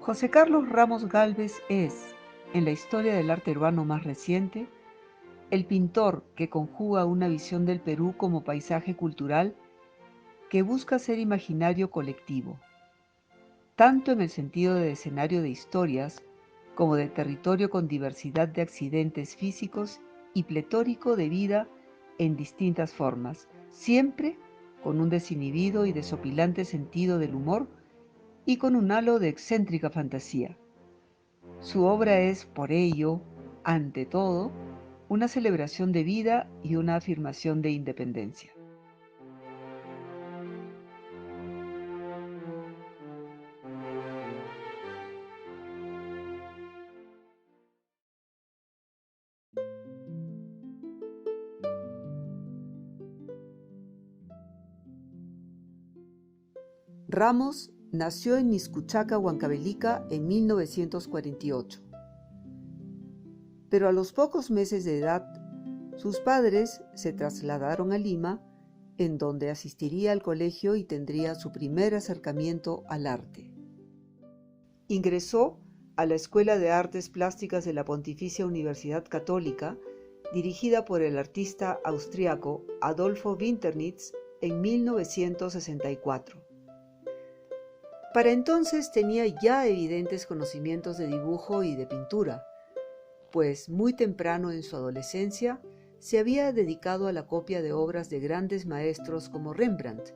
José Carlos Ramos Gálvez es, en la historia del arte urbano más reciente, el pintor que conjuga una visión del Perú como paisaje cultural que busca ser imaginario colectivo, tanto en el sentido de escenario de historias como de territorio con diversidad de accidentes físicos y pletórico de vida en distintas formas, siempre con un desinhibido y desopilante sentido del humor y con un halo de excéntrica fantasía. Su obra es, por ello, ante todo, una celebración de vida y una afirmación de independencia. Ramos nació en Niscuchaca, Huancavelica, en 1948. Pero a los pocos meses de edad, sus padres se trasladaron a Lima, en donde asistiría al colegio y tendría su primer acercamiento al arte. Ingresó a la Escuela de Artes Plásticas de la Pontificia Universidad Católica, dirigida por el artista austriaco Adolfo Winternitz en 1964. Para entonces tenía ya evidentes conocimientos de dibujo y de pintura, pues muy temprano en su adolescencia se había dedicado a la copia de obras de grandes maestros como Rembrandt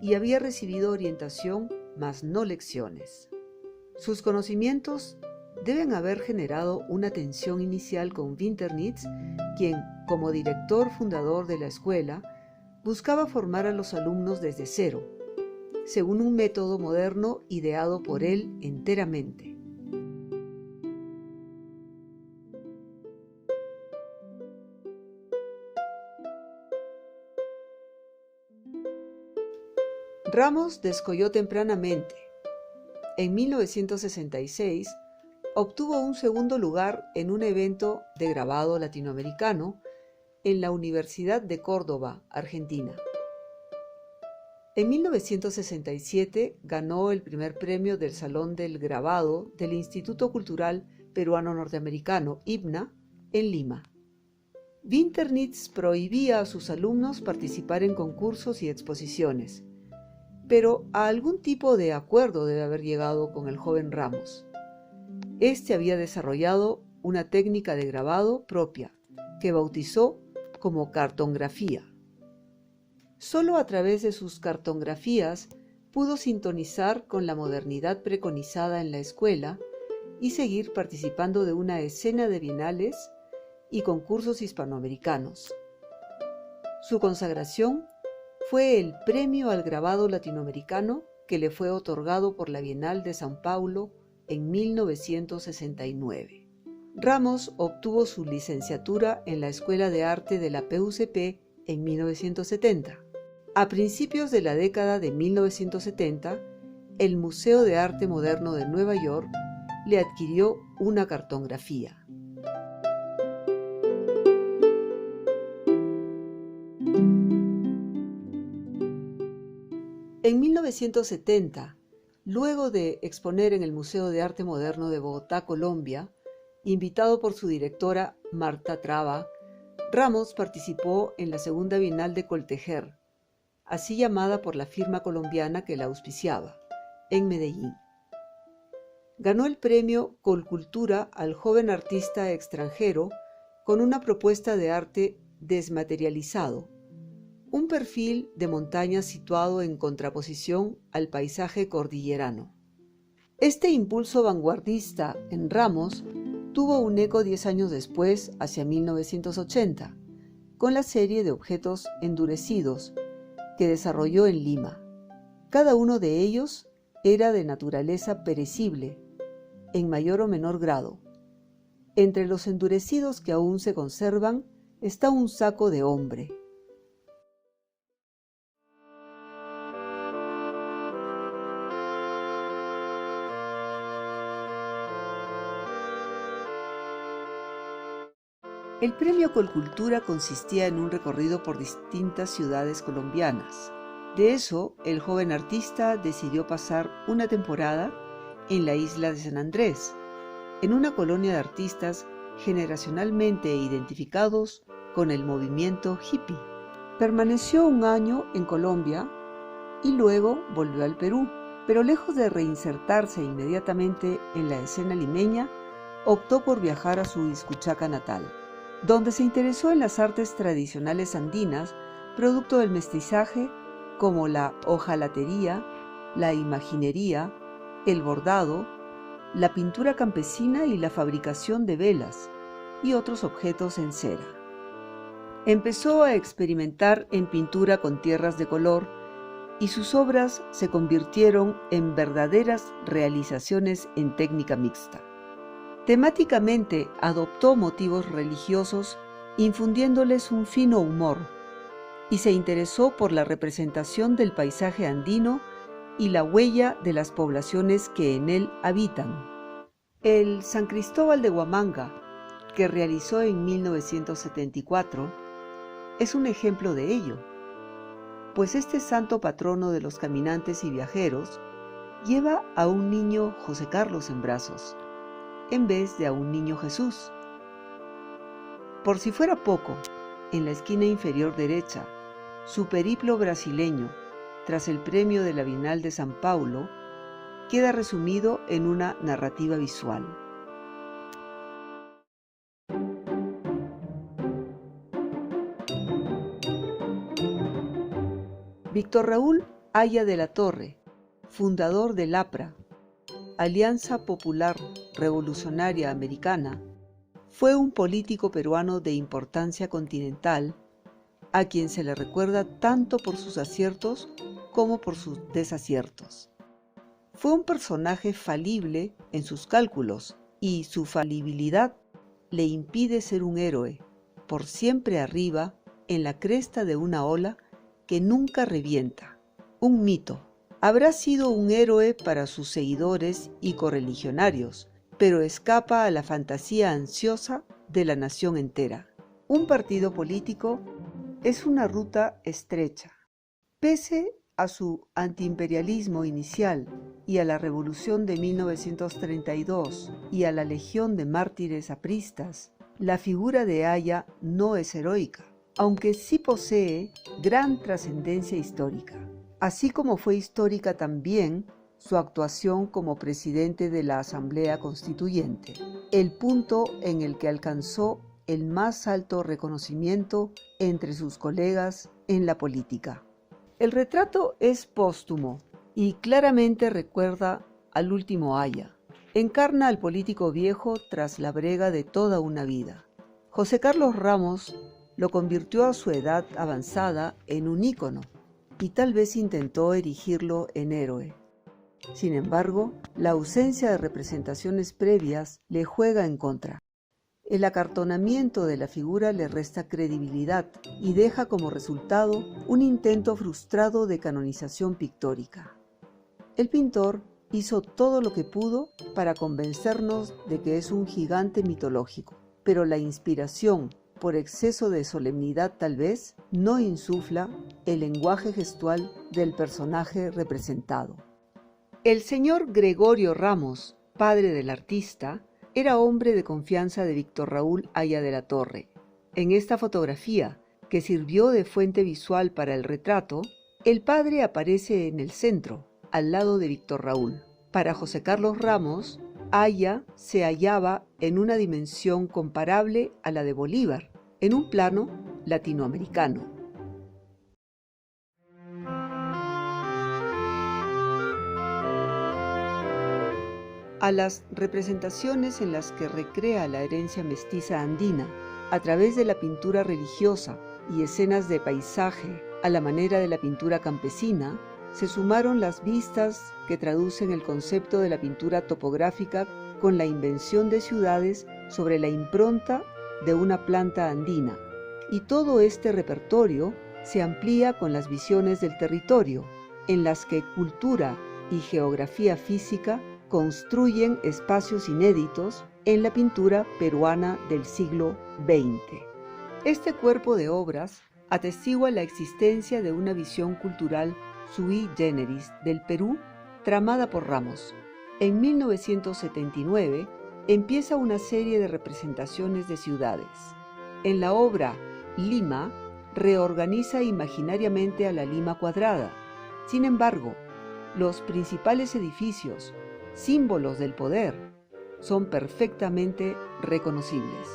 y había recibido orientación, mas no lecciones. Sus conocimientos deben haber generado una tensión inicial con Winternitz, quien, como director fundador de la escuela, buscaba formar a los alumnos desde cero, según un método moderno ideado por él enteramente. Ramos descolló tempranamente. En 1966 obtuvo un segundo lugar en un evento de grabado latinoamericano en la Universidad de Córdoba, Argentina. En 1967 ganó el primer premio del Salón del Grabado del Instituto Cultural Peruano-Norteamericano, IPNA, en Lima. Winternitz prohibía a sus alumnos participar en concursos y exposiciones, pero a algún tipo de acuerdo debe haber llegado con el joven Ramos. Este había desarrollado una técnica de grabado propia, que bautizó como cartografía. Solo a través de sus cartografías pudo sintonizar con la modernidad preconizada en la escuela y seguir participando de una escena de bienales y concursos hispanoamericanos. Su consagración fue el Premio al Grabado Latinoamericano que le fue otorgado por la Bienal de São Paulo en 1969. Ramos obtuvo su licenciatura en la Escuela de Arte de la PUCP en 1970. A principios de la década de 1970, el Museo de Arte Moderno de Nueva York le adquirió una cartografía. En 1970, luego de exponer en el Museo de Arte Moderno de Bogotá, Colombia, invitado por su directora Marta Traba, Ramos participó en la segunda Bienal de Coltejer, así llamada por la firma colombiana que la auspiciaba, en Medellín. Ganó el premio Colcultura al joven artista extranjero con una propuesta de arte desmaterializado, un perfil de montaña situado en contraposición al paisaje cordillerano. Este impulso vanguardista en Ramos tuvo un eco 10 años después, hacia 1980, con la serie de objetos endurecidos que desarrolló en Lima. Cada uno de ellos era de naturaleza perecible, en mayor o menor grado. Entre los endurecidos que aún se conservan está un saco de hombre. El premio Colcultura consistía en un recorrido por distintas ciudades colombianas. De eso, el joven artista decidió pasar una temporada en la isla de San Andrés, en una colonia de artistas generacionalmente identificados con el movimiento hippie. Permaneció un año en Colombia y luego volvió al Perú, pero lejos de reinsertarse inmediatamente en la escena limeña, optó por viajar a su Izcuchaca natal, donde se interesó en las artes tradicionales andinas, producto del mestizaje, como la hojalatería, la imaginería, el bordado, la pintura campesina y la fabricación de velas y otros objetos en cera. Empezó a experimentar en pintura con tierras de color y sus obras se convirtieron en verdaderas realizaciones en técnica mixta. Temáticamente adoptó motivos religiosos, infundiéndoles un fino humor, y se interesó por la representación del paisaje andino y la huella de las poblaciones que en él habitan. El San Cristóbal de Huamanga, que realizó en 1974, es un ejemplo de ello, pues este santo patrono de los caminantes y viajeros lleva a un niño José Carlos en brazos, en vez de a un niño Jesús. Por si fuera poco, en la esquina inferior derecha, su periplo brasileño, tras el premio de la Bienal de San Paulo, queda resumido en una narrativa visual. Víctor Raúl Haya de la Torre, fundador del APRA, Alianza Popular Revolucionaria Americana, fue un político peruano de importancia continental, a quien se le recuerda tanto por sus aciertos como por sus desaciertos. Fue un personaje falible en sus cálculos y su falibilidad le impide ser un héroe, por siempre arriba en la cresta de una ola que nunca revienta. Un mito. Habrá sido un héroe para sus seguidores y correligionarios, pero escapa a la fantasía ansiosa de la nación entera. Un partido político es una ruta estrecha. Pese a su antiimperialismo inicial y a la revolución de 1932 y a la legión de mártires apristas, la figura de Haya no es heroica, aunque sí posee gran trascendencia histórica, así como fue histórica también su actuación como presidente de la Asamblea Constituyente, el punto en el que alcanzó el más alto reconocimiento entre sus colegas en la política. El retrato es póstumo y claramente recuerda al último Haya. Encarna al político viejo tras la brega de toda una vida. José Carlos Ramos lo convirtió a su edad avanzada en un ícono y tal vez intentó erigirlo en héroe. Sin embargo, la ausencia de representaciones previas le juega en contra. El acartonamiento de la figura le resta credibilidad y deja como resultado un intento frustrado de canonización pictórica. El pintor hizo todo lo que pudo para convencernos de que es un gigante mitológico, pero la inspiración, por exceso de solemnidad tal vez, no insufla el lenguaje gestual del personaje representado. El señor Gregorio Ramos, padre del artista, era hombre de confianza de Víctor Raúl Haya de la Torre. En esta fotografía, que sirvió de fuente visual para el retrato, el padre aparece en el centro, al lado de Víctor Raúl. Para José Carlos Ramos, Haya se hallaba en una dimensión comparable a la de Bolívar, en un plano latinoamericano. A las representaciones en las que recrea la herencia mestiza andina, a través de la pintura religiosa y escenas de paisaje a la manera de la pintura campesina, se sumaron las vistas que traducen el concepto de la pintura topográfica con la invención de ciudades sobre la impronta de una planta andina, y todo este repertorio se amplía con las visiones del territorio, en las que cultura y geografía física construyen espacios inéditos en la pintura peruana del siglo XX. Este cuerpo de obras atestigua la existencia de una visión cultural sui generis del Perú tramada por Ramos. En 1979 empieza una serie de representaciones de ciudades. En la obra Lima, reorganiza imaginariamente a la Lima cuadrada. Sin embargo, los principales edificios, símbolos del poder, son perfectamente reconocibles.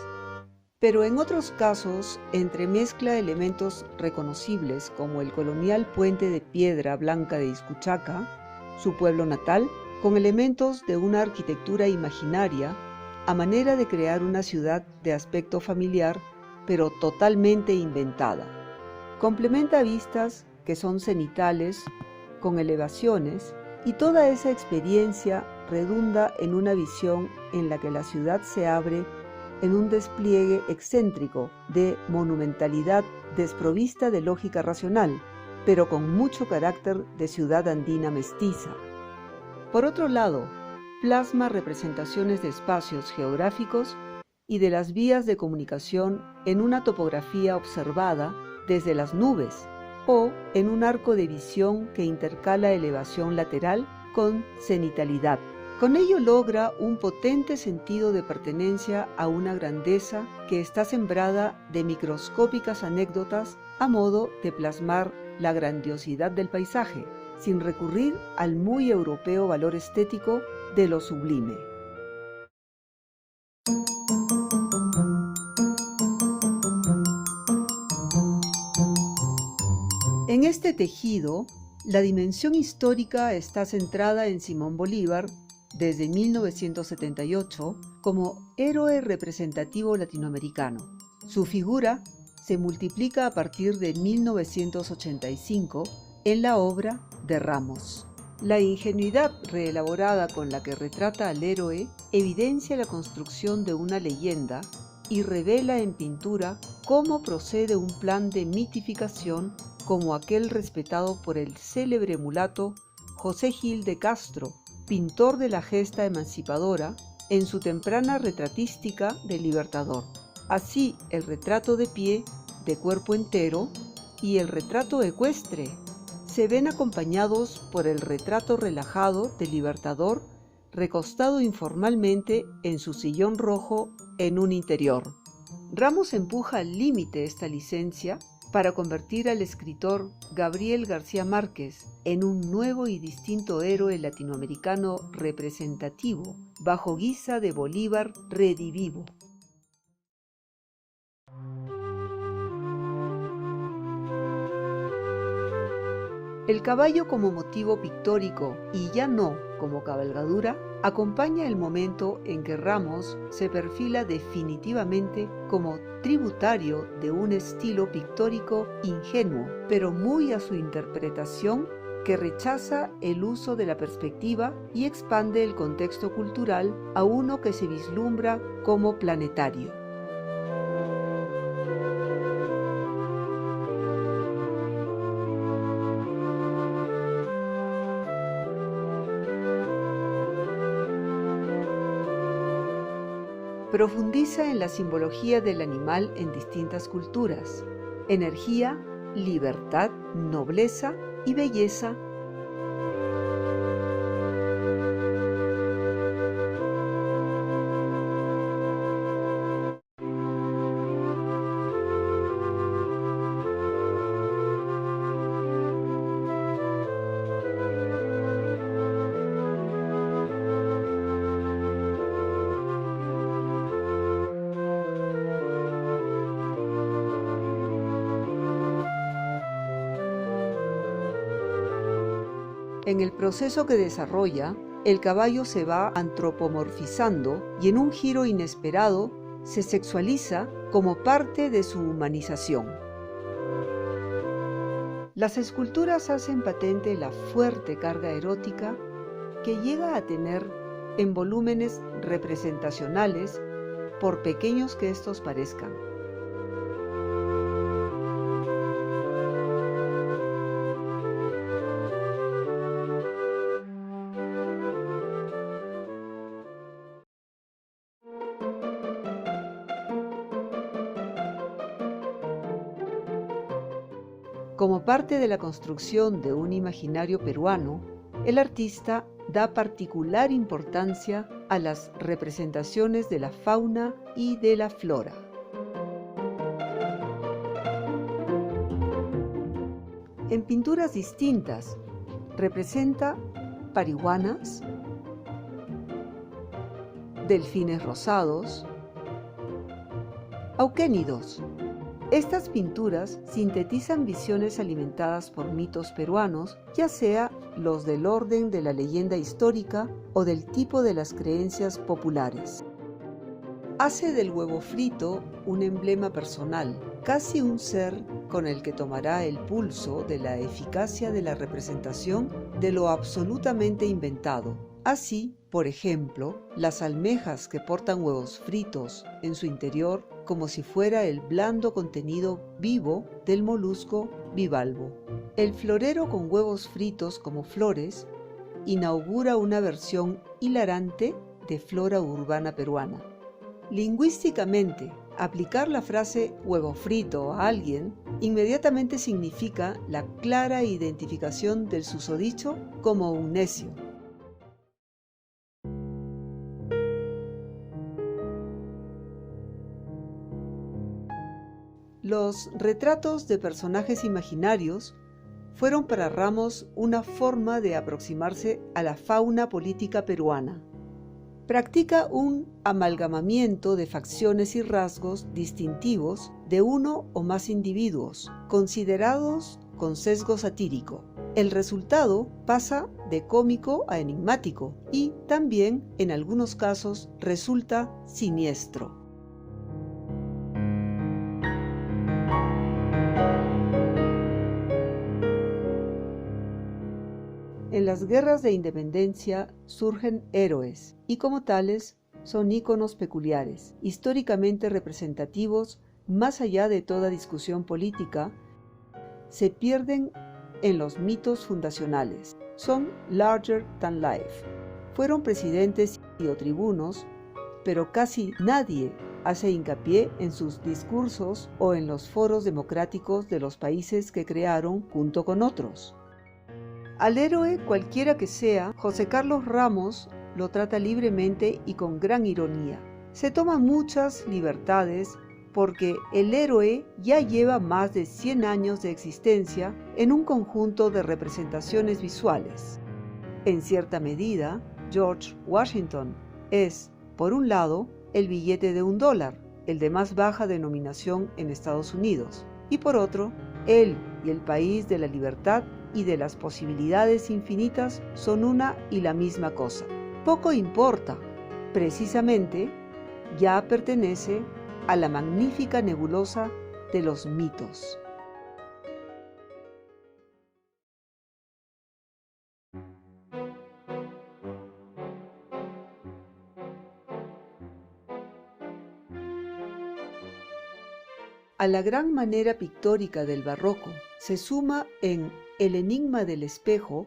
Pero en otros casos, entremezcla elementos reconocibles como el colonial puente de piedra blanca de Izcuchaca, su pueblo natal, con elementos de una arquitectura imaginaria a manera de crear una ciudad de aspecto familiar, pero totalmente inventada. Complementa vistas que son cenitales, con elevaciones, y toda esa experiencia redunda en una visión en la que la ciudad se abre en un despliegue excéntrico de monumentalidad desprovista de lógica racional, pero con mucho carácter de ciudad andina mestiza. Por otro lado, plasma representaciones de espacios geográficos y de las vías de comunicación en una topografía observada desde las nubes o en un arco de visión que intercala elevación lateral con cenitalidad. Con ello logra un potente sentido de pertenencia a una grandeza que está sembrada de microscópicas anécdotas a modo de plasmar la grandiosidad del paisaje, sin recurrir al muy europeo valor estético de lo sublime. En este tejido, la dimensión histórica está centrada en Simón Bolívar desde 1978 como héroe representativo latinoamericano. Su figura se multiplica a partir de 1985 en la obra de Ramos. La ingenuidad reelaborada con la que retrata al héroe evidencia la construcción de una leyenda y revela en pintura cómo procede un plan de mitificación como aquel respetado por el célebre mulato José Gil de Castro, pintor de la gesta emancipadora, en su temprana retratística del Libertador. Así, el retrato de pie, de cuerpo entero, y el retrato ecuestre se ven acompañados por el retrato relajado del Libertador recostado informalmente en su sillón rojo en un interior. Ramos empuja al límite esta licencia para convertir al escritor Gabriel García Márquez en un nuevo y distinto héroe latinoamericano representativo, bajo guisa de Bolívar redivivo. El caballo como motivo pictórico y ya no como cabalgadura acompaña el momento en que Ramos se perfila definitivamente como tributario de un estilo pictórico ingenuo, pero muy a su interpretación, que rechaza el uso de la perspectiva y expande el contexto cultural a uno que se vislumbra como planetario. Profundiza en la simbología del animal en distintas culturas: energía, libertad, nobleza y belleza. En el proceso que desarrolla, el caballo se va antropomorfizando y en un giro inesperado se sexualiza como parte de su humanización. Las esculturas hacen patente la fuerte carga erótica que llega a tener en volúmenes representacionales, por pequeños que estos parezcan. Como parte de la construcción de un imaginario peruano, el artista da particular importancia a las representaciones de la fauna y de la flora. En pinturas distintas, representa parihuanas, delfines rosados, auquénidos. Estas pinturas sintetizan visiones alimentadas por mitos peruanos, ya sea los del orden de la leyenda histórica o del tipo de las creencias populares. Hace del huevo frito un emblema personal, casi un ser con el que tomará el pulso de la eficacia de la representación de lo absolutamente inventado. Así, por ejemplo, las almejas que portan huevos fritos en su interior como si fuera el blando contenido vivo del molusco bivalvo. El florero con huevos fritos como flores inaugura una versión hilarante de flora urbana peruana. Lingüísticamente, aplicar la frase huevo frito a alguien inmediatamente significa la clara identificación del susodicho como un necio. Los retratos de personajes imaginarios fueron para Ramos una forma de aproximarse a la fauna política peruana. Practica un amalgamamiento de facciones y rasgos distintivos de uno o más individuos, considerados con sesgo satírico. El resultado pasa de cómico a enigmático y también, en algunos casos, resulta siniestro. En las guerras de independencia surgen héroes y como tales son íconos peculiares, históricamente representativos más allá de toda discusión política, se pierden en los mitos fundacionales. Son larger than life. Fueron presidentes y o tribunos, pero casi nadie hace hincapié en sus discursos o en los foros democráticos de los países que crearon junto con otros. Al héroe, cualquiera que sea, José Carlos Ramos lo trata libremente y con gran ironía. Se toma muchas libertades porque el héroe ya lleva más de 100 años de existencia en un conjunto de representaciones visuales. En cierta medida, George Washington es, por un lado, el billete de $1, el de más baja denominación en Estados Unidos, y por otro, él y el país de la libertad y de las posibilidades infinitas son una y la misma cosa. Poco importa, precisamente, ya pertenece a la magnífica nebulosa de los mitos. A la gran manera pictórica del barroco se suma en El enigma del espejo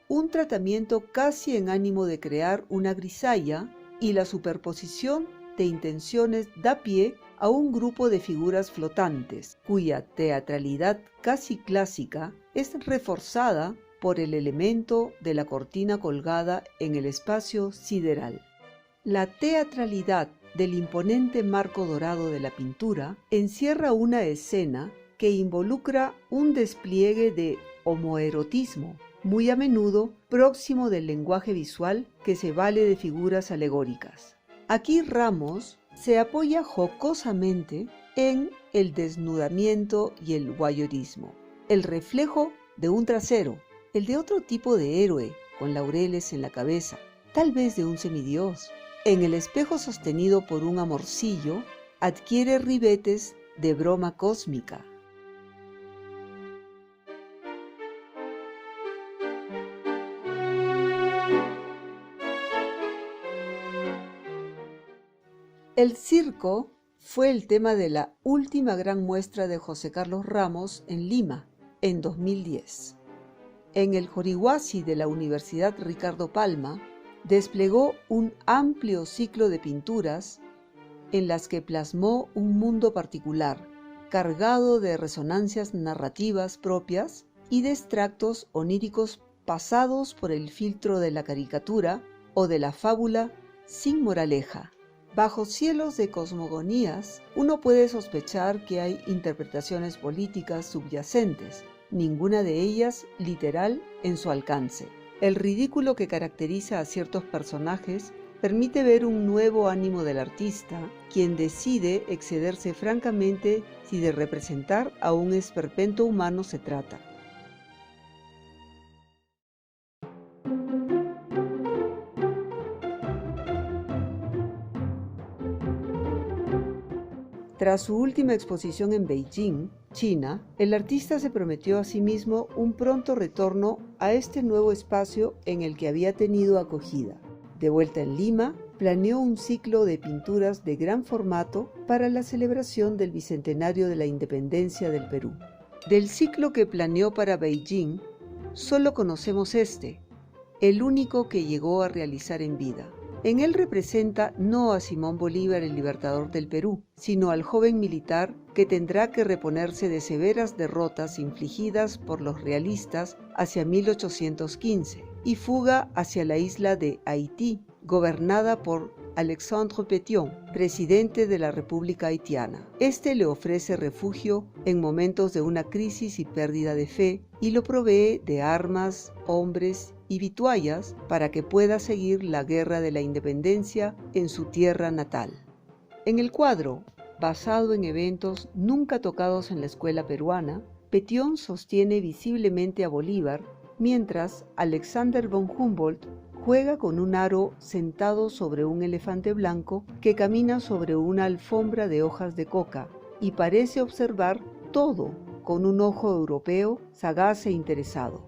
un tratamiento casi en ánimo de crear una grisalla y la superposición de intenciones da pie a un grupo de figuras flotantes, cuya teatralidad casi clásica es reforzada por el elemento de la cortina colgada en el espacio sideral. La teatralidad del imponente marco dorado de la pintura encierra una escena que involucra un despliegue de homoerotismo, muy a menudo próximo del lenguaje visual que se vale de figuras alegóricas. Aquí Ramos se apoya jocosamente en el desnudamiento y el voyeurismo, el reflejo de un trasero, el de otro tipo de héroe con laureles en la cabeza, tal vez de un semidios. En el espejo sostenido por un amorcillo adquiere ribetes de broma cósmica. El circo fue el tema de la última gran muestra de José Carlos Ramos en Lima, en 2010. En el Jorihuasi de la Universidad Ricardo Palma, desplegó un amplio ciclo de pinturas en las que plasmó un mundo particular, cargado de resonancias narrativas propias y de extractos oníricos pasados por el filtro de la caricatura o de la fábula sin moraleja. Bajo cielos de cosmogonías, uno puede sospechar que hay interpretaciones políticas subyacentes, ninguna de ellas literal en su alcance. El ridículo que caracteriza a ciertos personajes permite ver un nuevo ánimo del artista, quien decide excederse francamente si de representar a un esperpento humano se trata. Tras su última exposición en Beijing, China, el artista se prometió a sí mismo un pronto retorno a este nuevo espacio en el que había tenido acogida. De vuelta en Lima, planeó un ciclo de pinturas de gran formato para la celebración del bicentenario de la independencia del Perú. Del ciclo que planeó para Beijing, solo conocemos el único que llegó a realizar en vida. En él representa no a Simón Bolívar, el libertador del Perú, sino al joven militar que tendrá que reponerse de severas derrotas infligidas por los realistas hacia 1815 y fuga hacia la isla de Haití, gobernada por Alexandre Pétion, presidente de la República Haitiana. Este le ofrece refugio en momentos de una crisis y pérdida de fe y lo provee de armas, hombres y vituallas para que pueda seguir la guerra de la independencia en su tierra natal. En el cuadro, basado en eventos nunca tocados en la escuela peruana, Pétion sostiene visiblemente a Bolívar, mientras Alexander von Humboldt juega con un aro sentado sobre un elefante blanco que camina sobre una alfombra de hojas de coca y parece observar todo con un ojo europeo sagaz e interesado.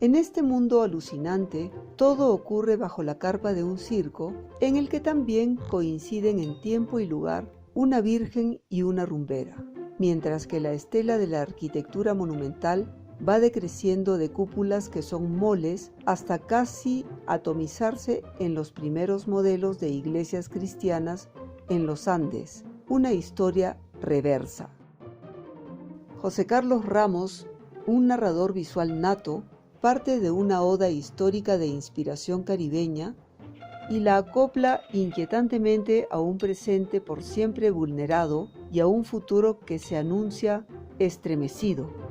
En este mundo alucinante, todo ocurre bajo la carpa de un circo en el que también coinciden en tiempo y lugar una virgen y una rumbera, mientras que la estela de la arquitectura monumental va decreciendo de cúpulas que son moles hasta casi atomizarse en los primeros modelos de iglesias cristianas en los Andes, una historia reversa. José Carlos Ramos, un narrador visual nato, parte de una oda histórica de inspiración caribeña y la acopla inquietantemente a un presente por siempre vulnerado y a un futuro que se anuncia estremecido.